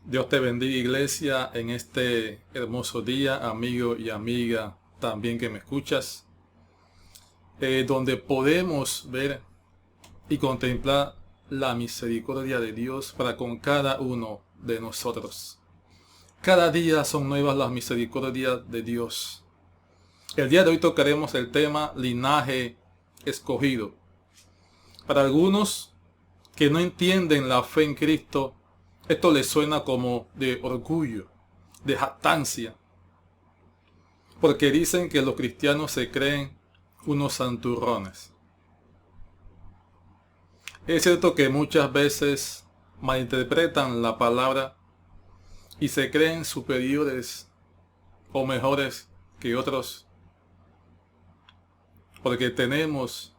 Dios te bendiga, iglesia, en este hermoso día, amigo y amiga también que me escuchas, donde podemos ver y contemplar la misericordia de Dios para con cada uno de nosotros. Cada día son nuevas las misericordias de Dios. El día de hoy tocaremos el tema linaje escogido. Para algunos que no entienden la fe en Cristo, esto les suena como de orgullo, de jactancia, porque dicen que los cristianos se creen unos santurrones. Es cierto que muchas veces malinterpretan la palabra y se creen superiores o mejores que otros, porque tenemos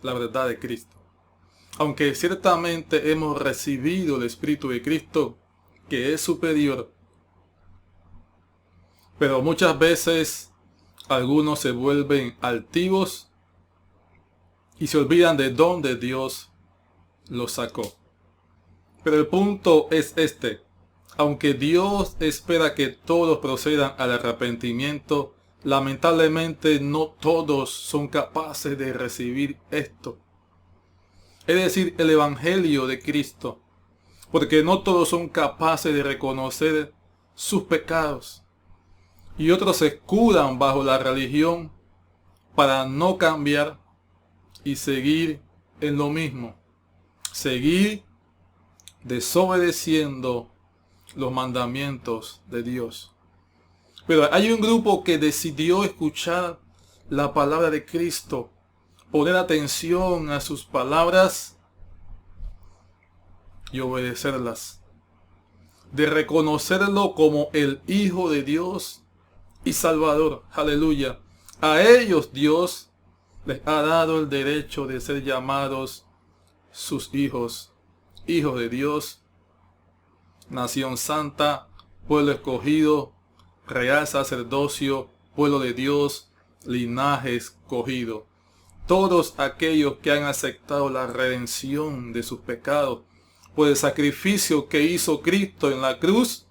la verdad de Cristo. Aunque ciertamente hemos recibido el Espíritu de Cristo, que es superior, pero muchas veces algunos se vuelven altivos y se olvidan de dónde Dios los sacó. Pero el punto es este: aunque Dios espera que todos procedan al arrepentimiento, lamentablemente no todos son capaces de recibir esto. Es decir, el Evangelio de Cristo, porque no todos son capaces de reconocer sus pecados. Y otros se escudan bajo la religión para no cambiar y seguir en lo mismo. Seguir desobedeciendo los mandamientos de Dios. Pero hay un grupo que decidió escuchar la palabra de Cristo, poner atención a sus palabras y obedecerlas. De reconocerlo como el Hijo de Dios y Salvador. Aleluya. A ellos Dios les ha dado el derecho de ser llamados sus hijos. Hijos de Dios, nación santa, pueblo escogido, real sacerdocio, pueblo de Dios, linaje escogido. Todos aquellos que han aceptado la redención de sus pecados por el sacrificio que hizo Cristo en la cruz,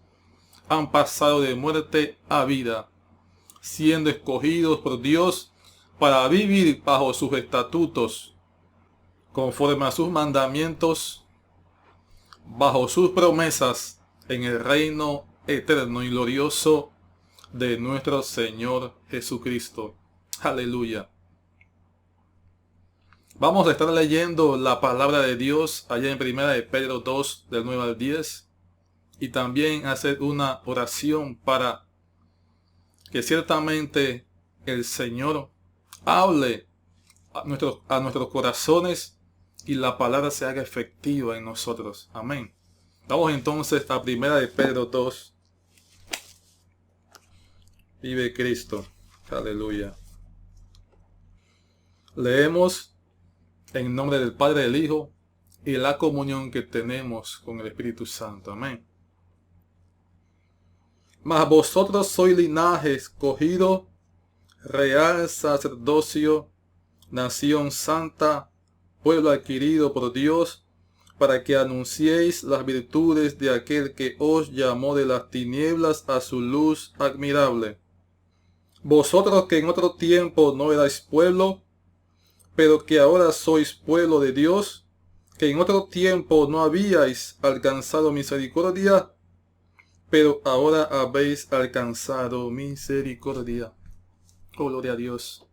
han pasado de muerte a vida, siendo escogidos por Dios para vivir bajo sus estatutos, conforme a sus mandamientos, bajo sus promesas, en el reino eterno y glorioso de nuestro Señor Jesucristo. Aleluya. Vamos a estar leyendo la palabra de Dios allá en 1 de Pedro 2, del 9 al 10, y también hacer una oración para que ciertamente el Señor hable a nuestros corazones y la palabra se haga efectiva en nosotros. Amén. Vamos entonces a 1 de Pedro 2. Vive Cristo. Aleluya. Leemos en nombre del Padre, del Hijo y la comunión que tenemos con el Espíritu Santo. Amén. Mas vosotros sois linaje escogido, real sacerdocio, nación santa, pueblo adquirido por Dios, para que anunciéis las virtudes de aquel que os llamó de las tinieblas a su luz admirable. Vosotros que en otro tiempo no erais pueblo, pero que ahora sois pueblo de Dios, que en otro tiempo no habíais alcanzado misericordia, pero ahora habéis alcanzado misericordia. Oh, gloria a Dios.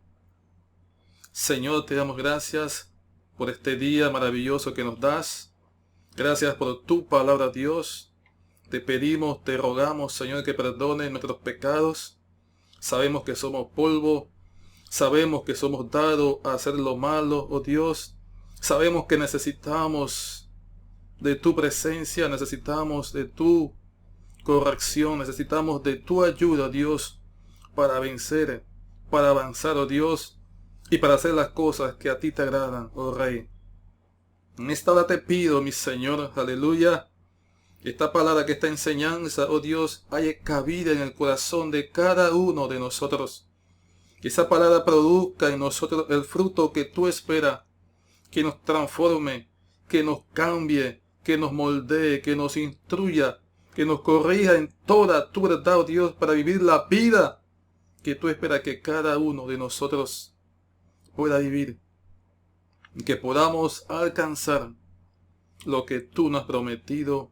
Señor, te damos gracias por este día maravilloso que nos das. Gracias por tu palabra, Dios. Te pedimos, te rogamos, Señor, que perdones nuestros pecados. Sabemos que somos polvo. Sabemos que somos dados a hacer lo malo, oh Dios. Sabemos que necesitamos de tu presencia, necesitamos de tu corrección, necesitamos de tu ayuda, Dios, para vencer, para avanzar, oh Dios, y para hacer las cosas que a ti te agradan, oh Rey. En esta hora te pido, mi Señor, aleluya, esta palabra, que esta enseñanza, oh Dios, haya cabida en el corazón de cada uno de nosotros. Que esa palabra produzca en nosotros el fruto que tú esperas, que nos transforme, que nos cambie, que nos moldee, que nos instruya, que nos corrija en toda tu verdad, oh Dios, para vivir la vida que tú esperas que cada uno de nosotros pueda vivir. Y que podamos alcanzar lo que tú nos has prometido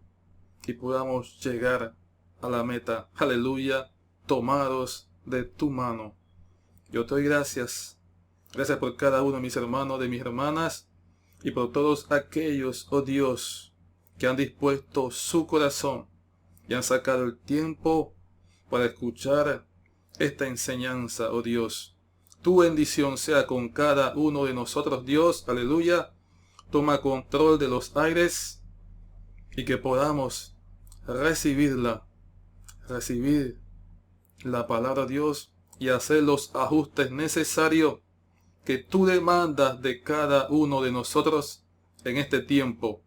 y podamos llegar a la meta. Aleluya, tomados de tu mano. Yo te doy gracias. Gracias por cada uno de mis hermanos, de mis hermanas y por todos aquellos, oh Dios, que han dispuesto su corazón y han sacado el tiempo para escuchar esta enseñanza, oh Dios. Tu bendición sea con cada uno de nosotros, Dios. Aleluya. Toma control de los aires y que podamos recibir la palabra de Dios y hacer los ajustes necesarios que tú demandas de cada uno de nosotros en este tiempo.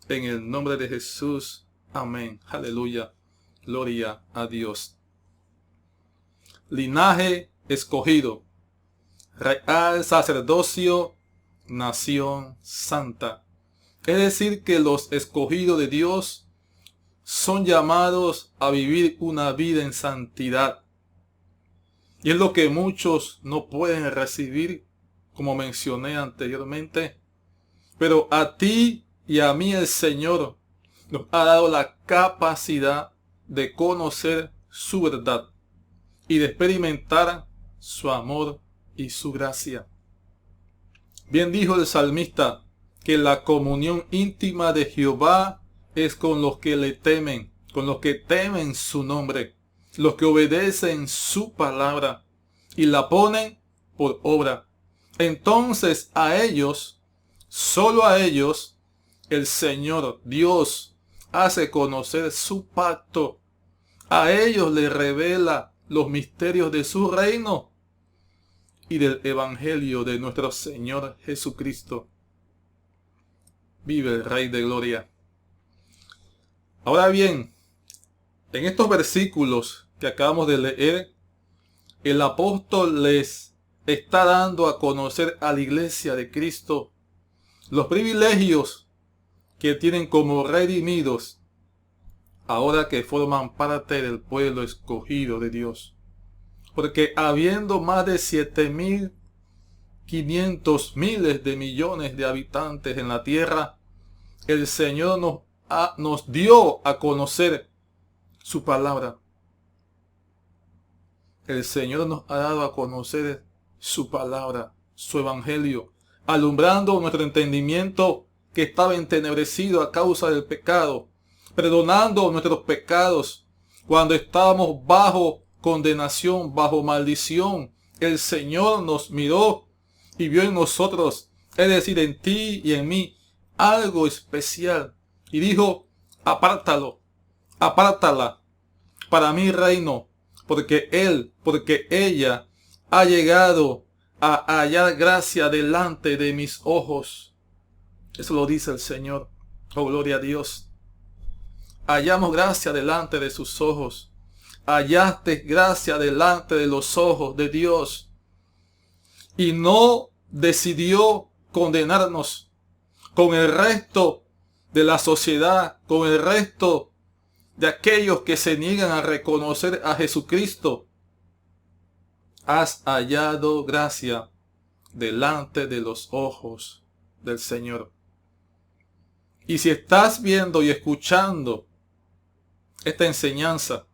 En el nombre de Jesús. Amén. Aleluya. Gloria a Dios. Linaje escogido. Real sacerdocio. Nación santa. Es decir, que los escogidos de Dios son llamados a vivir una vida en santidad. Y es lo que muchos no pueden recibir, como mencioné anteriormente. Pero a ti y a mí el Señor nos ha dado la capacidad de conocer su verdad y de experimentar su amor y su gracia. Bien dijo el salmista que la comunión íntima de Jehová es con los que le temen, con los que temen su nombre, los que obedecen su palabra y la ponen por obra. Entonces a ellos, solo a ellos, el Señor Dios hace conocer su pacto. A ellos le revela los misterios de su reino y del evangelio de nuestro Señor Jesucristo. Vive el Rey de Gloria. Ahora bien, en estos versículos que acabamos de leer, el apóstol les está dando a conocer a la iglesia de Cristo los privilegios que tienen como redimidos ahora que forman parte del pueblo escogido de Dios. Porque habiendo más de 7.500 miles de millones de habitantes en la tierra, el Señor nos dio a conocer su palabra. El Señor nos ha dado a conocer su palabra, su evangelio, alumbrando nuestro entendimiento que estaba entenebrecido a causa del pecado, perdonando nuestros pecados cuando estábamos bajo condenación, bajo maldición. El Señor nos miró y vio en nosotros, es decir, en ti y en mí, algo especial. Y dijo, apártalo, apártala para mi reino, porque ella ha llegado a hallar gracia delante de mis ojos. Eso lo dice el Señor. Oh, gloria a Dios. Hallamos gracia delante de sus ojos. Hallaste gracia delante de los ojos de Dios. Y no decidió condenarnos con el resto de la sociedad, con el resto de aquellos que se niegan a reconocer a Jesucristo. Has hallado gracia delante de los ojos del Señor. Y si estás viendo y escuchando esta enseñanza,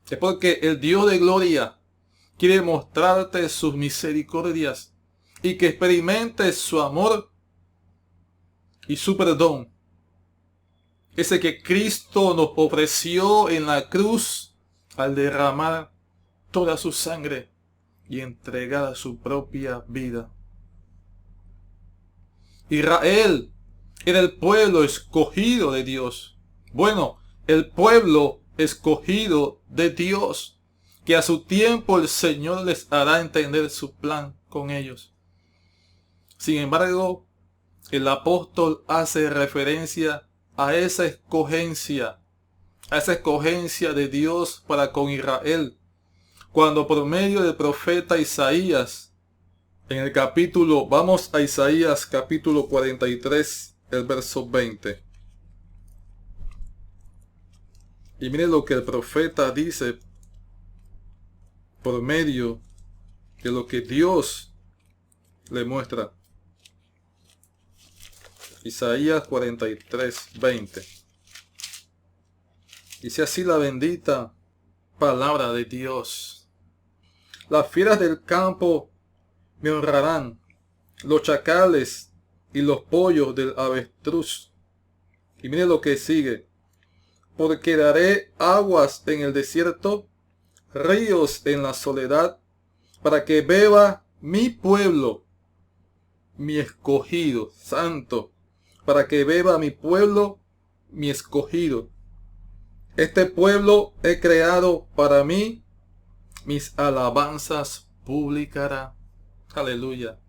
es porque el Dios de gloria quiere mostrarte sus misericordias y que experimentes su amor y su perdón. Ese que Cristo nos ofreció en la cruz al derramar toda su sangre y entregar su propia vida. Israel era el pueblo escogido de Dios. Bueno, el pueblo escogido de Dios, que a su tiempo el Señor les hará entender su plan con ellos. Sin embargo, el apóstol hace referencia a esa escogencia de Dios para con Israel, cuando por medio del profeta Isaías, en el capítulo, vamos a Isaías capítulo 43, el verso 20. Y mire lo que el profeta dice por medio de lo que Dios le muestra. Isaías 43:20. Dice así la bendita palabra de Dios: las fieras del campo me honrarán, los chacales y los pollos del avestruz. Y mire lo que sigue: porque daré aguas en el desierto, ríos en la soledad, para que beba mi pueblo, mi escogido, santo, para que beba mi pueblo, mi escogido. Este pueblo he creado para mí, mis alabanzas publicará. Aleluya.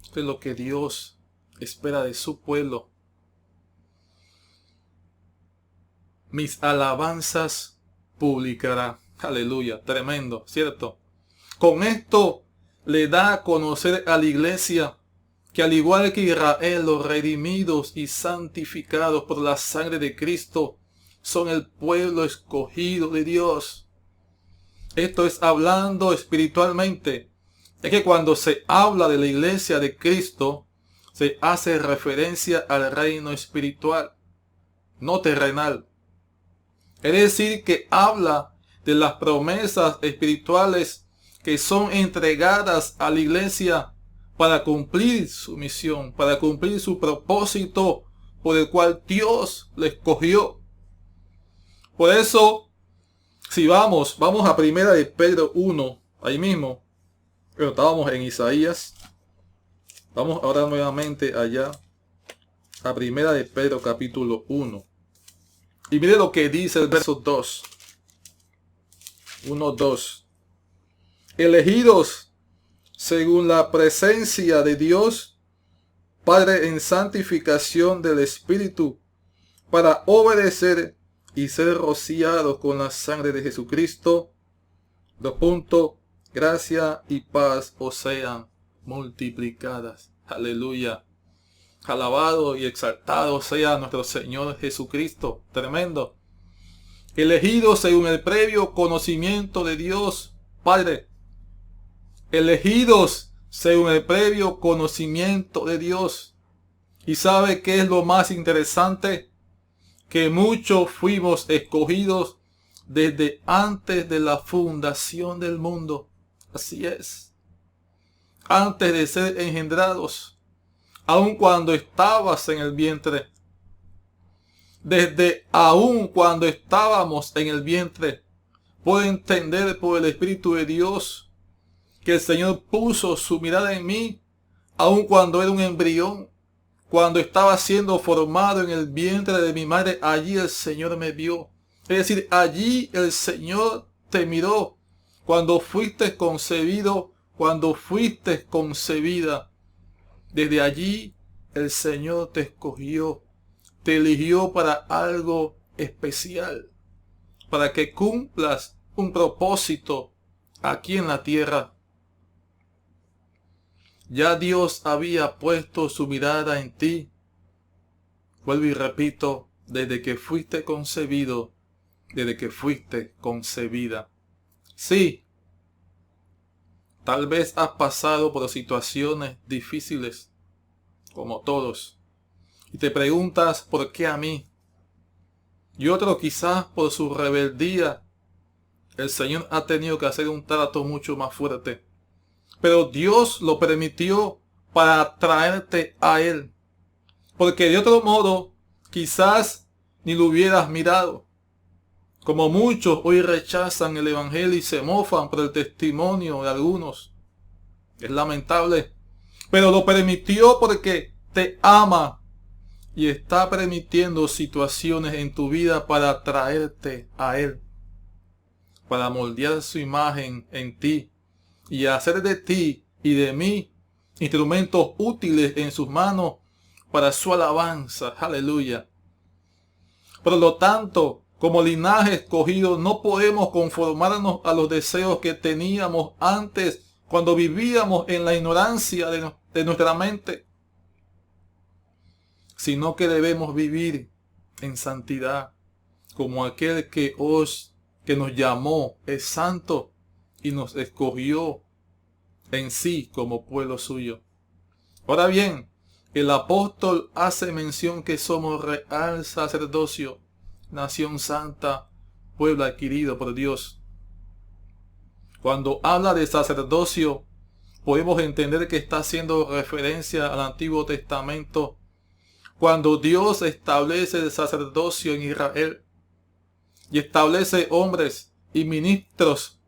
Esto es lo que Dios espera de su pueblo. Mis alabanzas publicará. Aleluya. Tremendo, ¿cierto? Con esto le da a conocer a la iglesia que, al igual que Israel, los redimidos y santificados por la sangre de Cristo son el pueblo escogido de Dios. Esto es hablando espiritualmente. Es que cuando se habla de la iglesia de Cristo, se hace referencia al reino espiritual, no terrenal. Es decir, que habla de las promesas espirituales que son entregadas a la iglesia para cumplir su misión, para cumplir su propósito por el cual Dios le escogió. Por eso, si vamos a primera de Pedro 1, ahí mismo, pero estábamos en Isaías, vamos ahora nuevamente allá, a primera de Pedro capítulo 1. Y mire lo que dice el verso 2. 1:2. Elegidos según la presencia de Dios, Padre, en santificación del Espíritu, para obedecer y ser rociados con la sangre de Jesucristo. Gracia y paz os sean multiplicadas. Aleluya. Alabado y exaltado sea nuestro Señor Jesucristo. Tremendo. Elegidos según el previo conocimiento de Dios Padre. Elegidos según el previo conocimiento de Dios. ¿Y sabe qué es lo más interesante? Que muchos fuimos escogidos desde antes de la fundación del mundo. Así es. Antes de ser engendrados. Aun cuando estabas en el vientre. Desde aun cuando estábamos en el vientre. Puedo entender por el Espíritu de Dios que el Señor puso su mirada en mí. Aun cuando era un embrión. Cuando estaba siendo formado en el vientre de mi madre, allí el Señor me vio. Es decir, allí el Señor te miró. Cuando fuiste concebido, cuando fuiste concebida, desde allí el Señor te escogió. Te eligió para algo especial. Para que cumplas un propósito aquí en la tierra. Ya Dios había puesto su mirada en ti. Vuelvo y repito, desde que fuiste concebido, desde que fuiste concebida. Sí, tal vez has pasado por situaciones difíciles, como todos, y te preguntas ¿por qué a mí? Y otro quizás por su rebeldía, el Señor ha tenido que hacer un trato mucho más fuerte. Pero Dios lo permitió para traerte a Él. Porque de otro modo, quizás ni lo hubieras mirado. Como muchos hoy rechazan el Evangelio y se mofan por el testimonio de algunos. Es lamentable. Pero lo permitió porque te ama. Y está permitiendo situaciones en tu vida para traerte a Él. Para moldear su imagen en ti. Y hacer de ti y de mí instrumentos útiles en sus manos para su alabanza. Aleluya. Por lo tanto, como linaje escogido, no podemos conformarnos a los deseos que teníamos antes cuando vivíamos en la ignorancia de nuestra mente, sino que debemos vivir en santidad, como aquel que nos llamó es santo y nos escogió en sí como pueblo suyo. Ahora bien, el apóstol hace mención que somos real sacerdocio, nación santa, pueblo adquirido por Dios. Cuando habla de sacerdocio, podemos entender que está haciendo referencia al Antiguo Testamento, cuando Dios establece el sacerdocio en Israel y establece hombres y ministros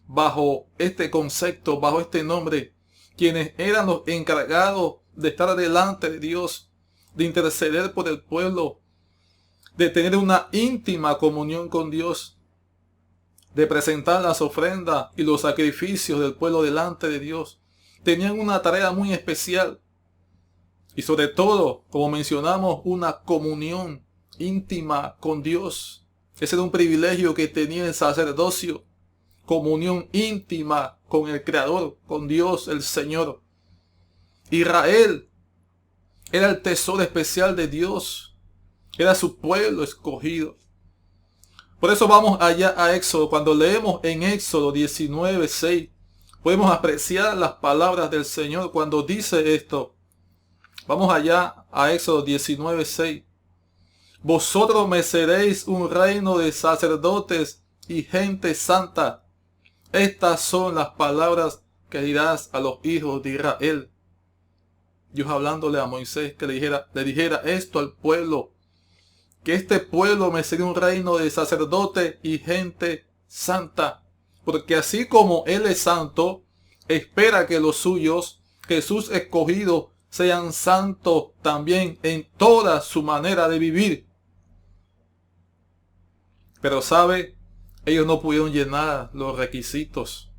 bajo este concepto, bajo este nombre, quienes eran los encargados de estar delante de Dios, de interceder por el pueblo, de tener una íntima comunión con Dios, de presentar las ofrendas y los sacrificios del pueblo delante de Dios. Tenían una tarea muy especial y sobre todo, como mencionamos, una comunión íntima con Dios. Ese era un privilegio que tenía el sacerdocio, comunión íntima con el Creador, con Dios el Señor. Israel era el tesoro especial de Dios, era su pueblo escogido. Por eso vamos allá a Éxodo. Cuando leemos en Éxodo 19:6, podemos apreciar las palabras del Señor cuando dice esto. Vamos allá a Éxodo 19:6. Vosotros me seréis un reino de sacerdotes y gente santa. Estas son las palabras que dirás a los hijos de Israel. Dios hablándole a Moisés que le dijera esto al pueblo, que este pueblo me sería un reino de sacerdotes y gente santa, porque así como Él es santo, espera que los suyos, que sus escogidos, sean santos también en toda su manera de vivir. Pero sabe, ellos no pudieron llenar los requisitos,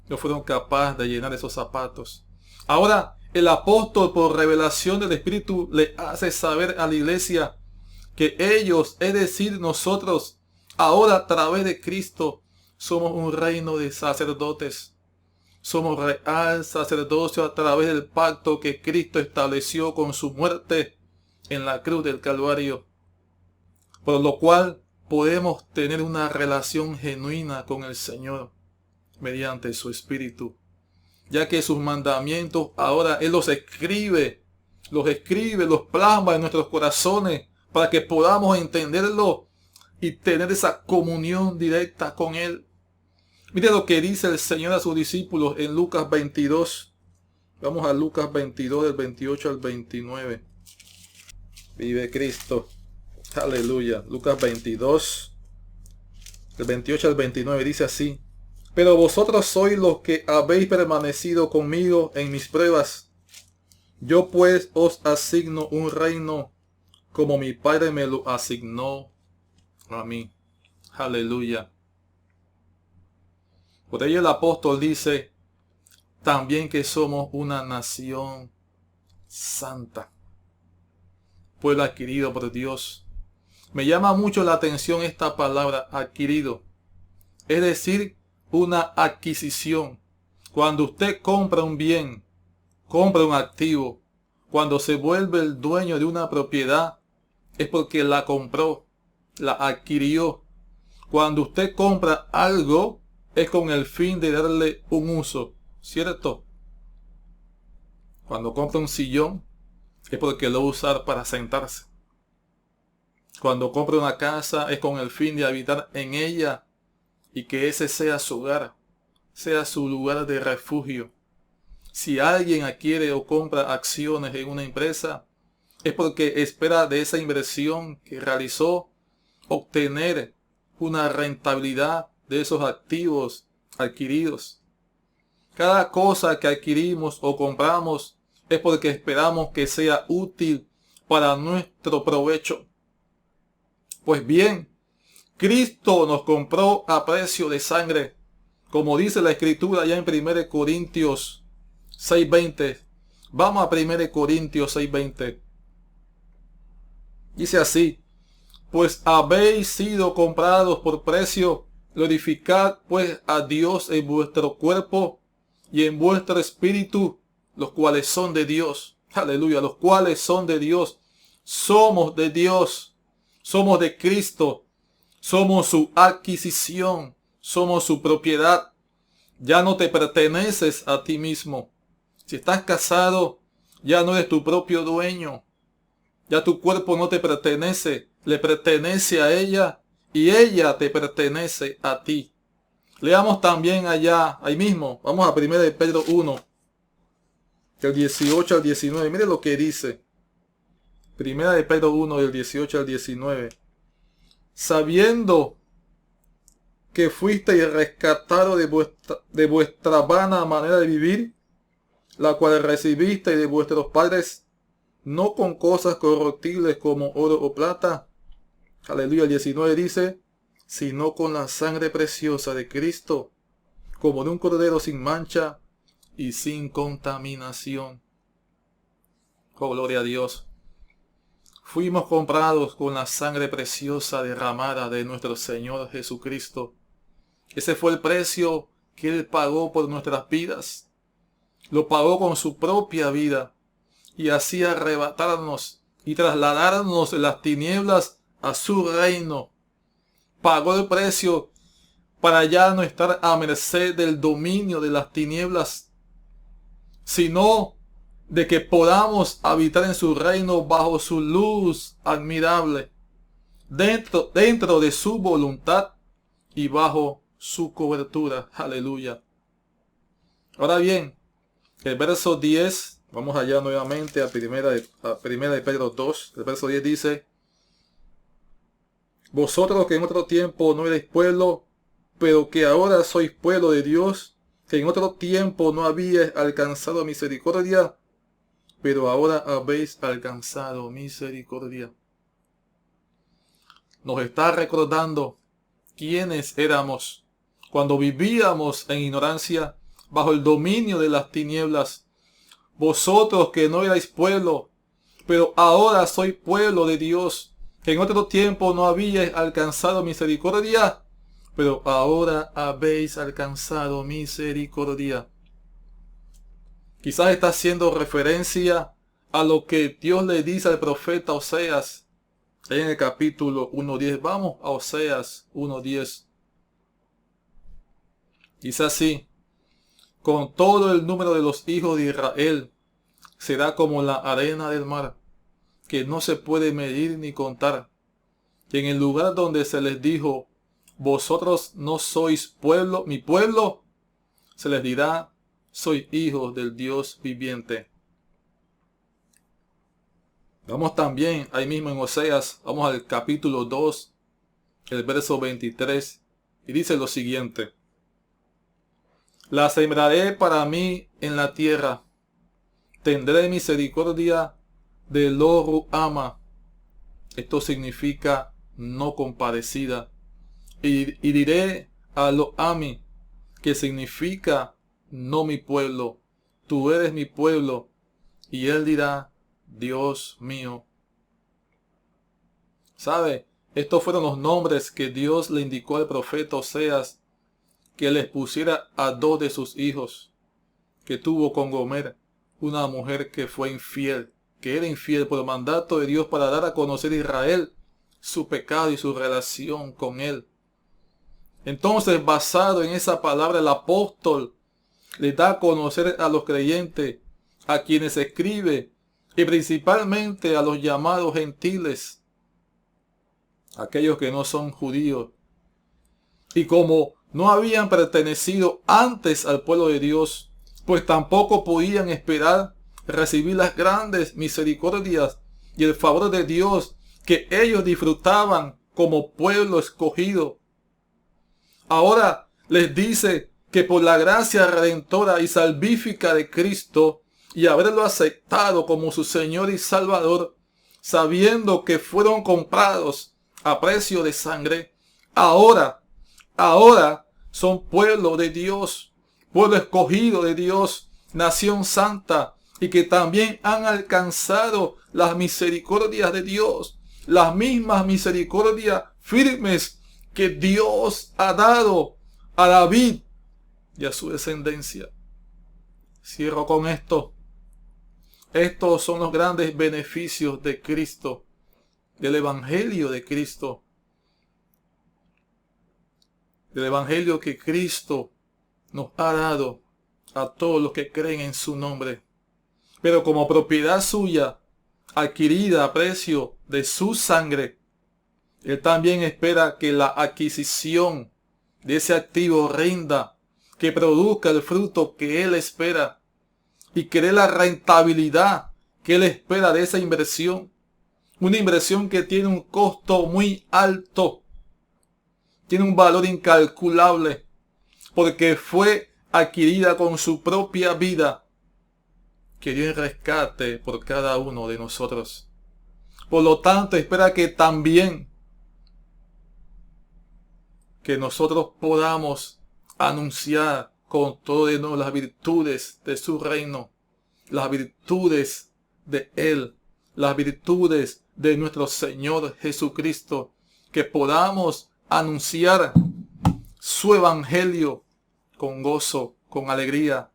no fueron capaces de llenar esos zapatos. Ahora, el apóstol, por revelación del Espíritu, le hace saber a la iglesia que ellos, es decir, nosotros, ahora a través de Cristo, somos un reino de sacerdotes. Somos real sacerdocio a través del pacto que Cristo estableció con su muerte en la cruz del Calvario. Por lo cual podemos tener una relación genuina con el Señor mediante su Espíritu, ya que sus mandamientos ahora Él los escribe, los plasma en nuestros corazones para que podamos entenderlo y tener esa comunión directa con Él. Mire lo que dice el Señor a sus discípulos en Lucas 22. Vamos a Lucas 22, del 28 al 29. Vive Cristo. Aleluya. Lucas 22, del 28 al 29, dice así. Pero vosotros sois los que habéis permanecido conmigo en mis pruebas. Yo pues os asigno un reino como mi Padre me lo asignó a mí. Aleluya. Por ello el apóstol dice también que somos una nación santa, pueblo adquirido por Dios. Me llama mucho la atención esta palabra, adquirido. Es decir, una adquisición. Cuando usted compra un bien, compra un activo, cuando se vuelve el dueño de una propiedad, es porque la compró, la adquirió. Cuando usted compra algo, es con el fin de darle un uso, ¿cierto? Cuando compra un sillón, es porque lo va a usar para sentarse. Cuando compra una casa, es con el fin de habitar en ella y que ese sea su hogar, sea su lugar de refugio. Si alguien adquiere o compra acciones en una empresa, es porque espera de esa inversión que realizó obtener una rentabilidad de esos activos adquiridos. Cada cosa que adquirimos o compramos es porque esperamos que sea útil para nuestro provecho. Pues bien, Cristo nos compró a precio de sangre, como dice la Escritura ya en 1 Corintios 6:20. Vamos a 1 Corintios 6:20. Dice así: pues habéis sido comprados por precio, glorificad pues a Dios en vuestro cuerpo y en vuestro espíritu, los cuales son de Dios. Aleluya, los cuales son de Dios. Somos de Dios, somos de Cristo. Somos su adquisición, somos su propiedad. Ya no te perteneces a ti mismo. Si estás casado, ya no eres tu propio dueño. Ya tu cuerpo no te pertenece, le pertenece a ella y ella te pertenece a ti. Leamos también allá, ahí mismo, vamos a 1 de Pedro 1, del 18 al 19. Mire lo que dice. 1 de Pedro 1, del 18 al 19. Sabiendo que fuisteis rescatados de vuestra vana manera de vivir, la cual recibisteis de vuestros padres, no con cosas corruptibles como oro o plata. Aleluya, el 19 dice, sino con la sangre preciosa de Cristo, como de un cordero sin mancha y sin contaminación. Oh, gloria a Dios. Fuimos comprados con la sangre preciosa derramada de nuestro Señor Jesucristo. Ese fue el precio que Él pagó por nuestras vidas. Lo pagó con su propia vida y así arrebatarnos y trasladarnos de las tinieblas a su reino. Pagó el precio para ya no estar a merced del dominio de las tinieblas, sino de que podamos habitar en su reino bajo su luz admirable, dentro de su voluntad y bajo su cobertura. Aleluya. Ahora bien, el verso 10, vamos allá nuevamente a primera de Pedro 2, el verso 10 dice, vosotros que en otro tiempo no erais pueblo, pero que ahora sois pueblo de Dios, que en otro tiempo no habíais alcanzado misericordia, pero ahora habéis alcanzado misericordia. Nos está recordando quiénes éramos cuando vivíamos en ignorancia, bajo el dominio de las tinieblas. Vosotros que no erais pueblo, pero ahora sois pueblo de Dios, que en otro tiempo no habíais alcanzado misericordia, pero ahora habéis alcanzado misericordia. Quizás está haciendo referencia a lo que Dios le dice al profeta Oseas en el capítulo 1:10. Vamos a Oseas 1:10. Dice así, con todo el número de los hijos de Israel será como la arena del mar, que no se puede medir ni contar. Y en el lugar donde se les dijo, vosotros no sois pueblo, mi pueblo, se les dirá, sois hijos del Dios viviente. Vamos también ahí mismo en Oseas, vamos al capítulo 2, el verso 23, y dice lo siguiente. La sembraré para mí en la tierra, tendré misericordia de lo Ruhama. Esto significa no compadecida. Y diré a lo Ami, que significa no mi pueblo. Tú eres mi pueblo. Y él dirá, Dios mío. ¿Sabe? Estos fueron los nombres que Dios le indicó al profeta Oseas que les pusiera a 2 de sus hijos, que tuvo con Gomer, una mujer que fue infiel, que era infiel por mandato de Dios para dar a conocer a Israel su pecado y su relación con él. Entonces, basado en esa palabra, el apóstol le da a conocer a los creyentes, a quienes escribe, y principalmente a los llamados gentiles, aquellos que no son judíos. Y como no habían pertenecido antes al pueblo de Dios, pues tampoco podían esperar recibir las grandes misericordias y el favor de Dios que ellos disfrutaban como pueblo escogido. Ahora les dice que por la gracia redentora y salvífica de Cristo y haberlo aceptado como su Señor y Salvador, sabiendo que fueron comprados a precio de sangre, ahora son pueblo de Dios, pueblo escogido de Dios, nación santa, y que también han alcanzado las misericordias de Dios, las mismas misericordias firmes que Dios ha dado a David y a su descendencia. Cierro con esto. Estos son los grandes beneficios de Cristo, del Evangelio de Cristo. del Evangelio que Cristo nos ha dado a todos los que creen en su nombre. Pero como propiedad suya, adquirida a precio de su sangre, Él también espera que la adquisición de ese activo rinda, que produzca el fruto que Él espera y que dé la rentabilidad que Él espera de esa inversión. Una inversión que tiene un costo muy alto, tiene un valor incalculable, porque fue adquirida con su propia vida, que dio en rescate por cada uno de nosotros. Por lo tanto, espera que también que nosotros podamos anunciar con todo de nuevo las virtudes de su reino, las virtudes de Él, las virtudes de nuestro Señor Jesucristo, que podamos anunciar su evangelio con gozo, con alegría,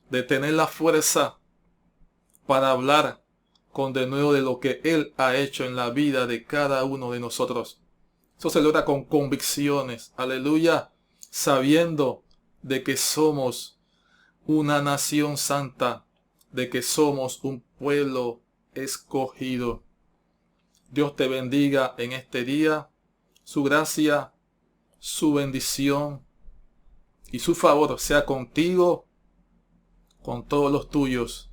de tener la fuerza para hablar con denuedo de lo que Él ha hecho en la vida de cada uno de nosotros. Eso se logra con convicciones, aleluya, sabiendo de que somos una nación santa, de que somos un pueblo escogido. Dios te bendiga en este día, su gracia, su bendición y su favor sea contigo, con todos los tuyos.